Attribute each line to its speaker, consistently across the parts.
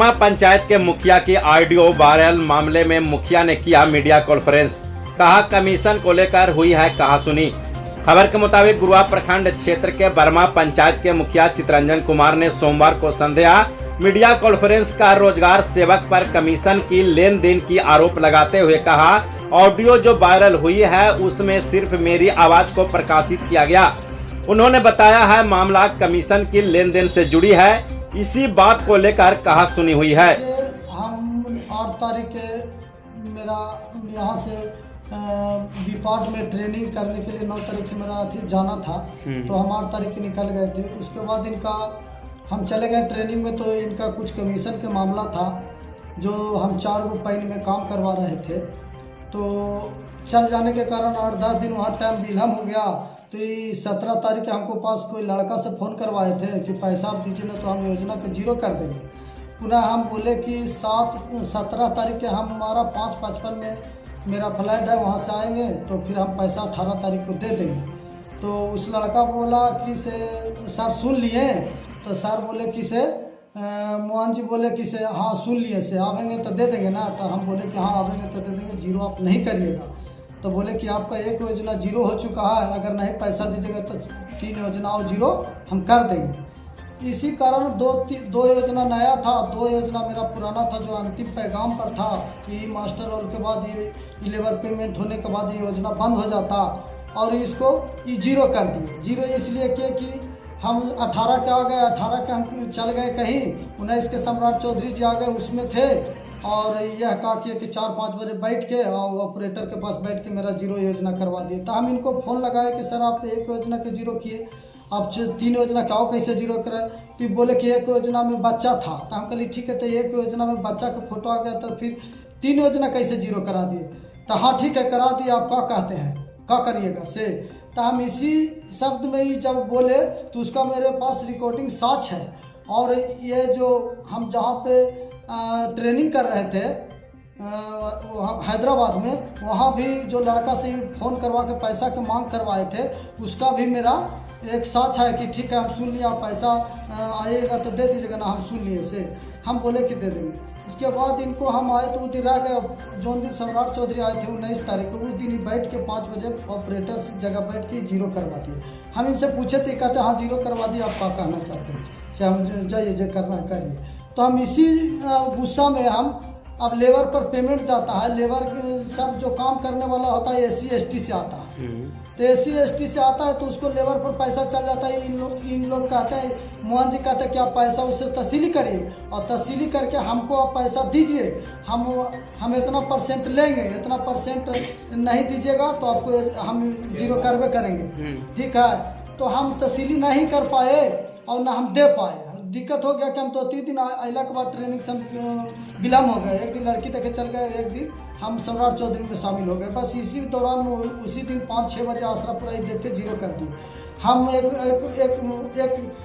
Speaker 1: Burma panchayat के मुखिया की ऑडियो वायरल मामले में मुखिया ने किया मीडिया कॉन्फ्रेंस। कहा कमीशन को लेकर हुई है कहासुनी। खबर के मुताबिक गुरुआ प्रखंड क्षेत्र के बर्मा पंचायत के मुखिया चितरंजन कुमार ने सोमवार को संध्या मीडिया कॉन्फ्रेंस कर रोजगार सेवक पर कमीशन की लेन देन की आरोप लगाते हुए कहा, ऑडियो जो वायरल हुई है उसमें सिर्फ मेरी आवाज को प्रकाशित किया गया। उन्होंने बताया है मामला कमीशन की लेन देन से जुड़ी है। इसी बात को लेकर कहासुनी हुई है।
Speaker 2: हम 8 तारीख के मेरा यहाँ से डिपार्ट में ट्रेनिंग करने के लिए 9 तारीख से मेरा जाना था, तो हम 8 तारीख के निकल गए थे। उसके बाद इनका हम चले गए ट्रेनिंग में, तो इनका कुछ कमीशन का मामला था जो हम 4 गो पैन में काम करवा रहे थे। तो चल जाने के कारण 8-10 दिन वहाँ टाइम विलम्ब हो गया। तो ये 17 तारीख के हमको पास कोई लड़का से फ़ोन करवाए थे कि पैसा आप दीजिए ना तो हम योजना को जीरो कर देंगे। पुनः हम बोले कि 17 तारीख के हमारा 5:55 में मेरा फ्लाइट है, वहाँ से आएंगे तो फिर हम पैसा 18 तारीख को दे देंगे। तो उस लड़का बोला कि सर सुन लिए, तो सर बोले कि मोहन जी बोले कि हाँ सुन लिए से आवेंगे तो दे देंगे ना। तो हम बोले कि हाँ आवेंगे तो दे देंगे, जीरो आप नहीं करिएगा। तो बोले कि आपका एक योजना जीरो हो चुका है, अगर नहीं पैसा दीजिएगा तो 3 योजना और जीरो हम कर देंगे। इसी कारण दो योजना नया था, 2 योजना मेरा पुराना था जो अंतिम पैगाम पर था कि मास्टर रोल के बाद ये लेबर पेमेंट होने के बाद ये योजना बंद हो जाता, और इसको ये जीरो कर दिए। जीरो इसलिए कि हम 18 के आ गए, 18 के हम चल गए कहीं, 19 के सम्राट चौधरी जी आ गए उसमें थे, और यह कहा कि 4-5 बजे बैठ के और ऑपरेटर के पास बैठ के मेरा जीरो योजना करवा दिए। तो हम इनको फ़ोन लगाए कि सर आप एक योजना के जीरो किए, आप 3 योजना क्या हो कैसे जीरो कराए। तो बोले कि एक योजना में बच्चा था। तो हम कहली ठीक है, तो एक योजना में बच्चा का फोटो आ गया तो फिर 3 योजना कैसे जीरो करा दिए। तो हाँ ठीक है करा दिए, आप क्या कहते हैं, क्या करिएगा से। तो हम इसी शब्द में ही जब बोले तो उसका मेरे पास रिकॉर्डिंग साक्ष्य है। और ये जो हम जहाँ पे ट्रेनिंग कर रहे थे हैदराबाद में, वहाँ भी जो लड़का से फ़ोन करवा के पैसा के मांग करवाए थे, उसका भी मेरा एक साक्ष्य है कि ठीक है हम सुन लिया, पैसा आएगा तो दे दीजिएगा ना, हम सुन लिए से। हम बोले कि दे देंगे। इसके बाद इनको हम आए तो उस दिन रह गए, जो दिन सम्राट चौधरी आए थे 19 तारीख को, उस दिन ही बैठ के 5 बजे ऑपरेटर जगह बैठ के जीरो करवा दिए। हम इनसे पूछे थे, कहते हाँ जीरो करवा दिए, आप क्या कहना चाहते हैं से, हम जाइए जो करना करिए। तो हम इसी गुस्सा में हम अब लेबर पर पेमेंट जाता है, लेबर सब जो काम करने वाला होता है SC ST से आता है, तो SC ST से आता है तो उसको लेबर पर पैसा चल जाता है। इन लोग कहते हैं, मोहन जी कहते हैं कि आप पैसा उससे तहसीली करिए, और तहसीली करके हमको आप पैसा दीजिए, हम इतना % लेंगे, इतना % नहीं दीजिएगा तो आपको हम जीरो करवे करेंगे। ठीक है, तो हम तहसीली नहीं कर पाए और ना हम दे पाए। दिक्कत हो गया कि हम तो 3 दिन अला के बाद ट्रेनिंग से विलम्ब हो गए। एक दिन लड़की देखे चल गए, एक दिन हम सम्राट चौधरी में शामिल हो गए। बस इसी दौरान उसी दिन 5-6 बजे आसरापुरा देख के जीरो कर दिए। हम एक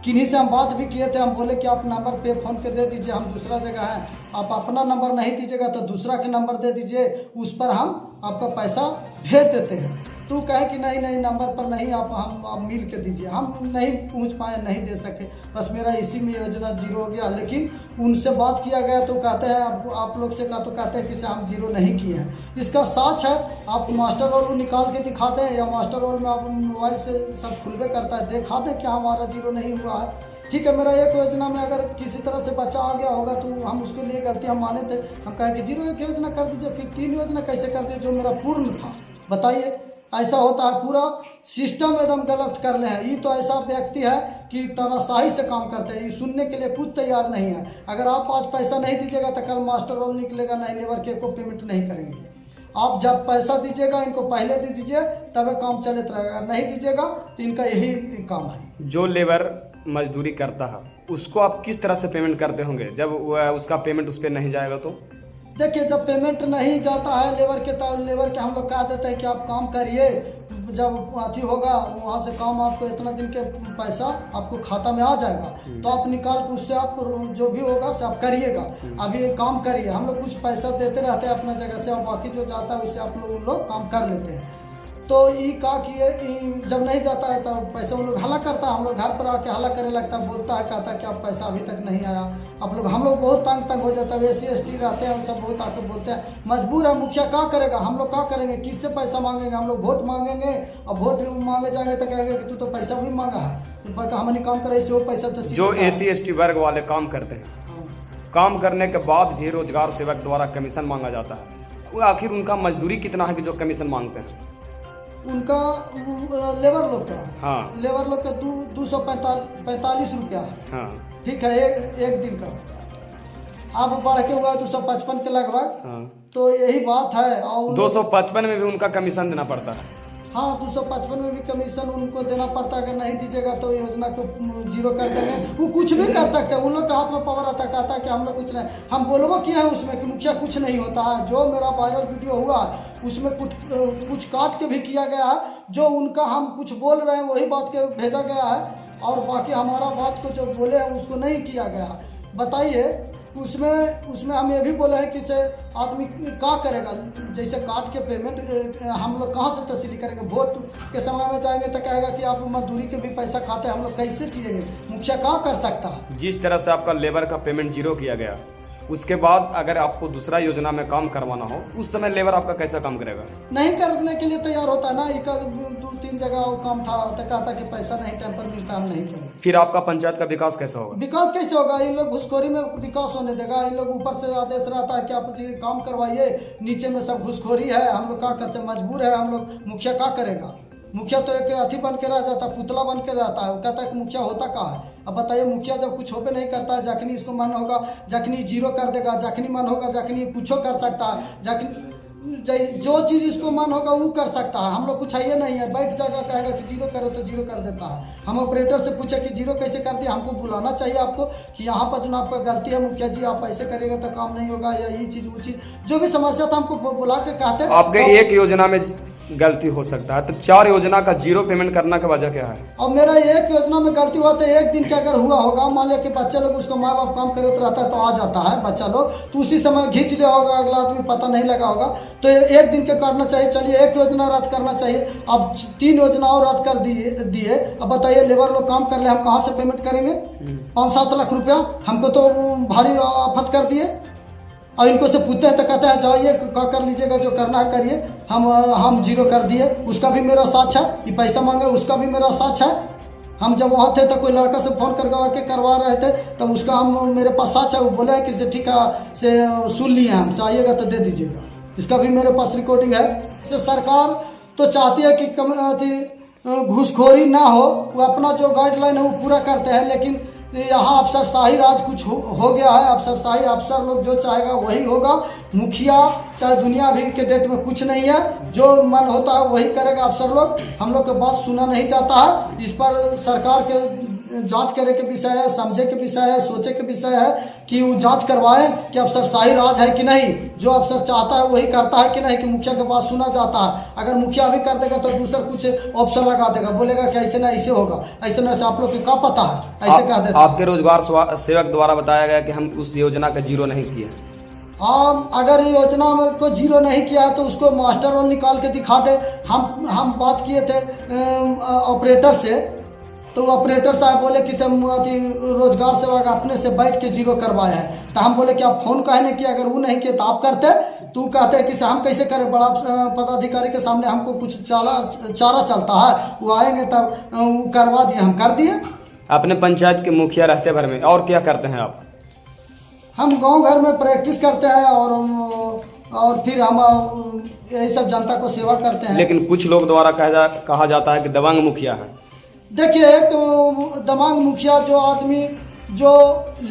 Speaker 2: किन्हीं से हम बात भी किए थे, हम बोले कि आप नंबर पे फ़ोन के दे दीजिए, हम दूसरा जगह हैं, आप अपना नंबर नहीं दीजिएगा तो दूसरा के नंबर दे दीजिए, उस पर हम आपका पैसा भेज देते हैं। तो कहे कि नहीं नंबर पर नहीं, आप मिल के दीजिए। हम नहीं पहुंच पाए, नहीं दे सके, बस मेरा इसी में योजना जीरो हो गया। लेकिन उनसे बात किया गया तो कहते हैं आप लोग से तो कहते हैं कि हम जीरो नहीं किए हैं। इसका साक्ष्य है, आप मास्टर रोल निकाल के दिखाते हैं, या मास्टर रोल में आप मोबाइल से सब खुलवे करता है, दिखा दें कि हमारा जीरो नहीं हुआ है। ठीक है, मेरा एक योजना में अगर किसी तरह से बच्चा आ गया होगा तो हम उसके लिए गलती हम माने थे, हम कहें कि जीरो एक योजना कर दीजिए, फिर 3 योजना कैसे कर दीजिए जो मेरा पूर्ण था। बताइए, ऐसा होता है, पूरा सिस्टम एकदम गलत कर ले हैं। ये तो ऐसा व्यक्ति है कि तानाशाही से काम करते हैं, ये सुनने के लिए खुद तैयार नहीं है। अगर आप आज पैसा नहीं दीजिएगा तो कल मास्टर रोल निकलेगा, नहीं लेबर के को पेमेंट नहीं करेंगे। आप जब पैसा दीजिएगा इनको पहले दे दीजिए, तब काम चलते रहेगा, नहीं दीजिएगा तो इनका यही काम है।
Speaker 3: जो लेबर मजदूरी करता है उसको आप किस तरह से पेमेंट करते होंगे जब उसका पेमेंट उस पर नहीं जाएगा? तो
Speaker 2: देखिए, जब पेमेंट नहीं जाता है लेबर के हम लोग कह देते हैं कि आप काम करिए, जब अथी होगा वहाँ से काम, आपको इतना दिन के पैसा आपको खाता में आ जाएगा, तो आप निकाल के उससे आप जो भी होगा से आप करिएगा, अभी काम करिए। हम लोग कुछ पैसा देते रहते हैं अपना जगह से, और बाकी जो जाता है उससे आप लोग काम कर लेते हैं। तो ये कहा कि जब नहीं जाता है तब पैसा उन लोग हल्ला करता है, हम लोग घर पर आके हल्ला करने लगता है, बोलता है, कहता है कि आप पैसा अभी तक नहीं आया। हम लोग बहुत तंग हो जाता है। SC ST रहते हैं, सब बहुत आके बोलते हैं, मजबूर है, मुखिया क्या करेगा, हम लोग क्या करेंगे, किससे पैसा मांगेंगे, हम लोग वोट मांगेंगे और वोट मांगे जाएंगे तो कहेंगे कि तू तो पैसा भी मांगा है, तो हम नहीं काम करे, वो पैसा तो
Speaker 3: जो SC ST वर्ग वाले काम करते हैं, काम करने के बाद भी रोजगार सेवक द्वारा कमीशन मांगा जाता है, वो आखिर उनका मजदूरी कितना है कि जो कमीशन मांगते हैं?
Speaker 2: उनका लेबर लोग का,
Speaker 3: हाँ,
Speaker 2: लेबर लोग का 245 रुपया है।
Speaker 3: हाँ,
Speaker 2: ठीक है, एक दिन का अब बढ़ के हुआ 255 के लगभग।
Speaker 3: हाँ,
Speaker 2: तो यही बात है। और
Speaker 3: 255 में भी उनका कमीशन देना पड़ता है।
Speaker 2: हाँ, 255 में भी कमीशन उनको देना पड़ता है। अगर नहीं दीजिएगा तो योजना को जीरो कर देंगे। वो कुछ भी कर सकते हैं, उन लोग के हाथ में पावर आता, कहता है कि हम लोग कुछ नहीं, हम बोलबो किया है उसमें कि मुखिया कुछ नहीं होता है। जो मेरा वायरल वीडियो हुआ उसमें कुछ काट के भी किया गया है, जो उनका हम कुछ बोल रहे हैं वही बात के भेजा गया है, और बाकी हमारा बात को जो बोले हैं उसको नहीं किया गया। बताइए, उसमें हम ये भी बोले हैं कि से आदमी क्या करेगा, जैसे काट के पेमेंट हम लोग कहाँ से तस्ली करेंगे, वोट के समय में जाएंगे तो कहेगा कि आप मजदूरी के भी पैसा खाते हैं, हम लोग कैसे जिएंगे, मुखिया क्या कर सकता है।
Speaker 3: जिस तरह से आपका लेबर का पेमेंट जीरो किया गया, उसके बाद अगर आपको दूसरा योजना में काम करवाना हो, उस समय लेबर आपका कैसा काम करेगा? नहीं
Speaker 2: करने के लिए तैयार होता है ना। एक 2-3 जगह काम था तो कहता कि पैसा नहीं टाइम पर मिलता, हम नहीं करें।
Speaker 3: फिर आपका पंचायत का विकास कैसा होगा?
Speaker 2: विकास कैसे होगा? इन लोग घुसखोरी में विकास होने देगा। इन लोग ऊपर से आदेश रहता है कि आप काम करवाइए, नीचे में सब घुसखोरी है। हम लोग क्या करते, मजबूर है हम लोग। मुखिया क्या करेगा? मुखिया तो एक अथी बन के रह जाता है, पुतला बन के रहता है। वो कहता है कि मुखिया होता कहाँ है। अब बताइए, मुखिया जब कुछ होपे नहीं करता है, जखनी इसको मन होगा जखनी जीरो कर देगा, जखनी मन होगा जखनी कुछ कर सकता है, जखनी जो चीज़ इसको मन होगा वो कर सकता है। हम लोग कुछ है नहीं है, बैठ जाएगा कहेगा कि जीरो करो तो जीरो कर देता है। हम ऑपरेटर से पूछे कि जीरो कैसे कर दिया, हमको बुलाना चाहिए आपको कि यहाँ पर जो आपका गलती है मुखिया जी, आप ऐसे करेंगे तो काम नहीं होगा, या ये चीज़ वो चीज़ जो भी समस्या था हमको बुला के कहते हैं।
Speaker 3: आपके एक योजना में गलती हो सकता है, तो 4 योजना का जीरो पेमेंट करना का वजह क्या है?
Speaker 2: और मेरा एक योजना में गलती हुआ तो एक दिन के अगर हुआ होगा, मान लिया कि बच्चे लोग उसको माँ बाप काम करे तो रहता है तो आ जाता है बच्चा लोग, तो उसी समय खींच लिया होगा, अगला आदमी पता नहीं लगा होगा, तो एक दिन के करना चाहिए। चलिए, एक योजना रद्द करना चाहिए। अब 3 योजना और रद्द कर दिए। अब बताइए, लेबर लोग काम कर ले, हम कहाँ से पेमेंट करेंगे? 5-7 लाख रुपया हमको तो भारी आफत कर दिए। और इनको से पूछते हैं तो कहते हैं जाइए क्या कर लीजिएगा, जो करना है करिए, हम जीरो कर दिए। उसका भी मेरा साथ है, ये पैसा मांगे उसका भी मेरा साथ है। हम जब वहाँ थे तो कोई लड़का से फ़ोन करवा रहे थे, तब उसका हम मेरे पास साथ है। वो बोला है कि ठीक है, से सुन लिए हमसे, आइएगा तो दे दीजिएगा। इसका भी मेरे पास रिकॉर्डिंग है। इससे सरकार तो चाहती है कि घूसखोरी ना हो, वो अपना जो गाइडलाइन है वो पूरा करते हैं, लेकिन यहाँ अफसरशाही राज कुछ हो गया है। अफसरशाही, अफसर लोग जो चाहेगा वही होगा। मुखिया चाहे दुनिया भी के डेट में कुछ नहीं है, जो मन होता है वही करेगा अफसर लोग। हम लोग की बात सुना नहीं जाता है। इस पर सरकार के जांच करे के विषय है, समझे के विषय है, सोचे के विषय है कि वो जांच करवाए कि अफसरशाही राज है कि नहीं, जो अफसर चाहता है वही करता है कि नहीं, कि मुखिया के बात सुना जाता है। अगर मुखिया भी कर देगा तो दूसरा कुछ ऑप्शन लगा देगा, बोलेगा कि ऐसे ना ऐसे होगा, ऐसे ना ऐसे। आप लोग को क्या पता है, ऐसे कह देता।
Speaker 3: आपके रोजगार सेवक द्वारा बताया गया कि हम उस योजना का जीरो नहीं किए।
Speaker 2: अगर योजना को जीरो नहीं किया है तो उसको मास्टर रोल निकाल के दिखा दे। हम बात किए थे ऑपरेटर से, तो ऑपरेटर साहब बोले कि रोजगार सेवक अपने से बैठ के जीरो करवाया है। तो हम बोले कि आप फोन काहे नहीं किया, अगर वो नहीं किया तो आप करते। तू कहते हैं कि हम कैसे करें, बड़ा पदाधिकारी के सामने हमको कुछ चारा चलता है, वो आएंगे तब वो करवा दिए, हम कर दिए।
Speaker 3: अपने पंचायत के मुखिया रहते भर में और क्या करते हैं आप?
Speaker 2: हम गांव घर में प्रैक्टिस करते हैं और फिर हम यही सब जनता को सेवा करते हैं।
Speaker 3: लेकिन कुछ लोग द्वारा कहा जाता है कि दबंग मुखिया है।
Speaker 2: देखिए, एक दबंग मुखिया जो आदमी जो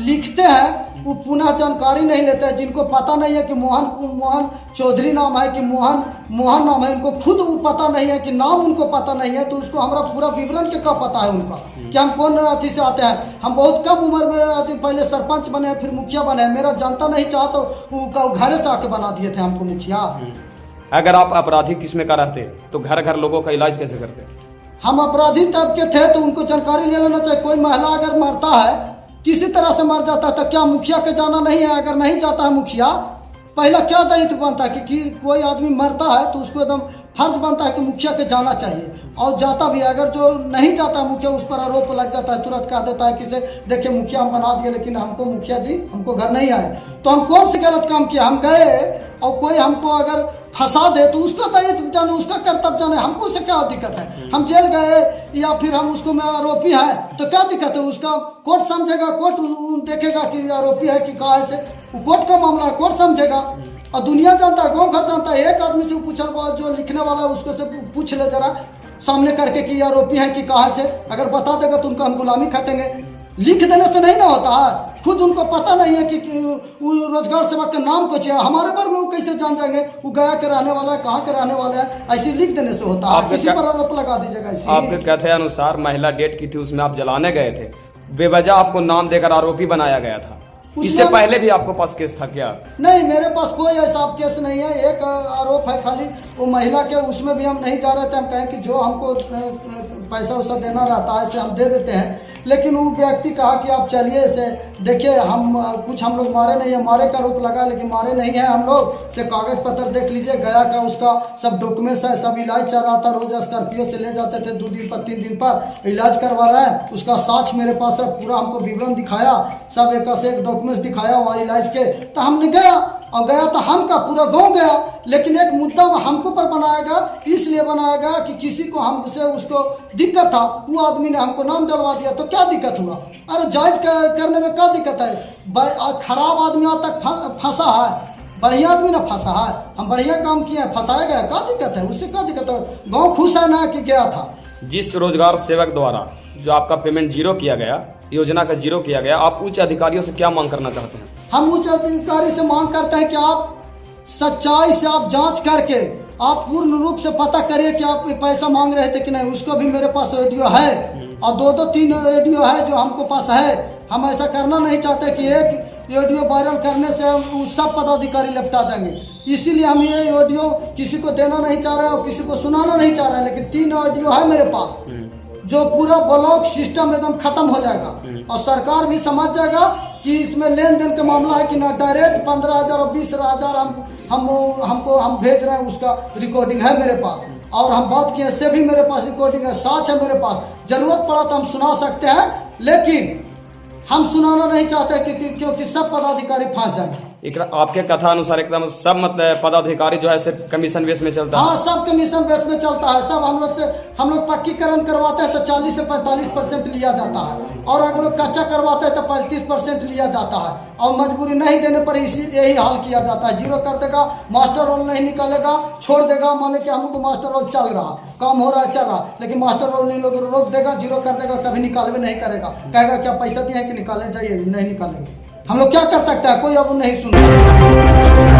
Speaker 2: लिखते हैं वो पुनः जानकारी नहीं लेते हैं, जिनको पता नहीं है कि मोहन चौधरी नाम है कि मोहन नाम है, इनको खुद वो पता नहीं है कि नाम उनको पता नहीं है, तो उसको हमारा पूरा विवरण के क्या पता है उनका कि हम कौन अथी से आते हैं। हम बहुत कम उम्र में पहले सरपंच बने, फिर मुखिया बने। मेरा जनता नहीं चाहा तो वो घर से आके बना दिए थे हमको मुखिया।
Speaker 3: अगर आप अपराधी किस्म का रहते तो घर घर लोगों का इलाज कैसे करते?
Speaker 2: हम अपराधी टाइप के थे तो उनको जानकारी ले लेना चाहिए। कोई महिला अगर मरता है, किसी तरह से मर जाता है, तो क्या मुखिया के जाना नहीं है? अगर नहीं जाता है मुखिया, पहला क्या दायित्व बनता है कि कोई आदमी मरता है तो उसको एकदम फर्ज बनता है कि मुखिया के जाना चाहिए, और जाता भी है। अगर जो नहीं जाता मुखिया, उस पर आरोप लग जाता है, तुरंत कह देता है कि से देखिए मुखिया हम बना दिए, लेकिन हमको मुखिया जी हमको घर नहीं आए। तो हम कौन सी गलत काम किया? हम गए और कोई हमको अगर फंसा दे तो उसका दायित्व जाने, उसका कर्तव्य जाने, हमको उससे क्या दिक्कत है? हम जेल गए या फिर हम उसको में आरोपी है तो क्या दिक्कत है? उसका कोर्ट समझेगा, कोर्ट देखेगा कि आरोपी है कि कहा से, वो कोर्ट का मामला है, कोर्ट समझेगा। और दुनिया जानता है, गाँव घर जानता है। एक आदमी से पूछा, जो लिखने वाला है उसको से पूछ ले जरा सामने करके कि आरोपी है कि कहाँ से, अगर बता देगा तो उनका हम गुलामी खटेंगे। लिख देने से नहीं ना होता है, खुद उनको पता नहीं है कि वो रोजगार सेवक के नाम को चाहिए, हमारे बारे में वो कैसे जान जाएंगे वो गया के रहने वाला है, कहाँ के रहने वाला है? ऐसे लिख देने से होता है? किसी पर आरोप लगा दीजिएगा।
Speaker 3: आपके कथन अनुसार महिला डेट की थी, उसमें आप जलाने गए थे, बेवजह आपको नाम देकर आरोपी बनाया गया था। इससे पहले भी आपको पास केस था क्या?
Speaker 2: नहीं, मेरे पास कोई ऐसा केस नहीं है। एक आरोप है खाली वो महिला के, उसमें भी हम नहीं जा रहे थे। हम कहें कि जो हमको पैसा वैसा देना रहता है इसे हम दे देते हैं, लेकिन वो व्यक्ति कहा कि आप चलिए इसे देखिए, हम कुछ हम लोग मारे नहीं है, मारे का आरोप लगा, लेकिन मारे नहीं है हम लोग। से कागज पत्र देख लीजिए, गया का उसका सब डॉक्यूमेंट्स है, सब इलाज चल रहा था, रोज स्कॉर्पियो से ले जाते थे, 2 दिन पर 3 दिन पर इलाज करवा रहा है। उसका साक्ष्य मेरे पास है, पूरा हमको विवरण दिखाया, सब एक से एक डॉक्यूमेंट्स दिखाया वहाँ इलाज के। तो हमने गया, और गया तो हम का पूरा गाँव गया, लेकिन एक मुद्दा हमको पर बनाया गया, इसलिए बनाया गया कि किसी को हमसे उसको दिक्कत था, वो आदमी ने हमको नाम डलवा दिया। तो क्या दिक्कत हुआ? अरे जांच करने में क्या दिक्कत है? खराब आदमी आज तक फंसा है, बढ़िया आदमी ना फंसा है। हम बढ़िया काम किए हैं, फंसाया गया, क्या दिक्कत है? उससे क्या दिक्कत है? गाँव खुश है ना कि गया था।
Speaker 3: जिस रोजगार सेवक द्वारा जो आपका पेमेंट जीरो किया गया, योजना का जीरो किया गया, आप उच्च अधिकारियों से क्या मांग करना चाहते हैं?
Speaker 2: हम उच्च अधिकारी से मांग करते हैं कि आप सच्चाई से आप जांच करके आप पूर्ण रूप से पता करिए कि आप पैसा मांग रहे थे कि नहीं। उसको भी मेरे पास ऑडियो है, और 2-3 ऑडियो है जो हमको पास है। हम ऐसा करना नहीं चाहते कि एक ऑडियो वायरल करने से हम सब पदाधिकारी लपटा जाएंगे, इसीलिए हम ये ऑडियो किसी को देना नहीं चाह रहे और किसी को सुनाना नहीं चाह रहे हैं। लेकिन 3 ऑडियो है मेरे पास, जो पूरा ब्लॉक सिस्टम एकदम खत्म हो जाएगा, और सरकार भी समझ जाएगा कि इसमें लेन देन का मामला है कि ना। डायरेक्ट 15,000 और 20,000 हम भेज रहे हैं, उसका रिकॉर्डिंग है मेरे पास, और हम बात किए से भी मेरे पास रिकॉर्डिंग है, साक्ष्य है मेरे पास। जरूरत पड़ा तो हम सुना सकते हैं, लेकिन हम सुनाना नहीं चाहते क्योंकि सब पदाधिकारी फंस जाएंगे।
Speaker 3: आपके कथा अनुसार एकदम सब मतलब पदाधिकारी जो है सिर्फ कमीशन बेस में चलता है?
Speaker 2: हाँ, सब कमीशन बेस में चलता है। सब हम लोग पक्कीकरण करवाते हैं तो 40 से 45% लिया जाता है, और अगर लोग कच्चा करवाते हैं तो 35% लिया जाता है, और मजबूरी नहीं देने पर यही हाल किया जाता है। जीरो कर देगा, मास्टर रोल नहीं निकालेगा, छोड़ देगा। मान लें कि हमको मास्टर रोल चल रहा, काम हो रहा है, चल रहा, लेकिन मास्टर रोल नहीं लोग रोक देगा, जीरो कर देगा, कभी निकालवे नहीं करेगा, कहेगा क्या पैसा दिए कि निकाले, जाइए, नहीं निकालेंगे। हम लोग क्या कर सकते हैं? कोई अब नहीं सुनता।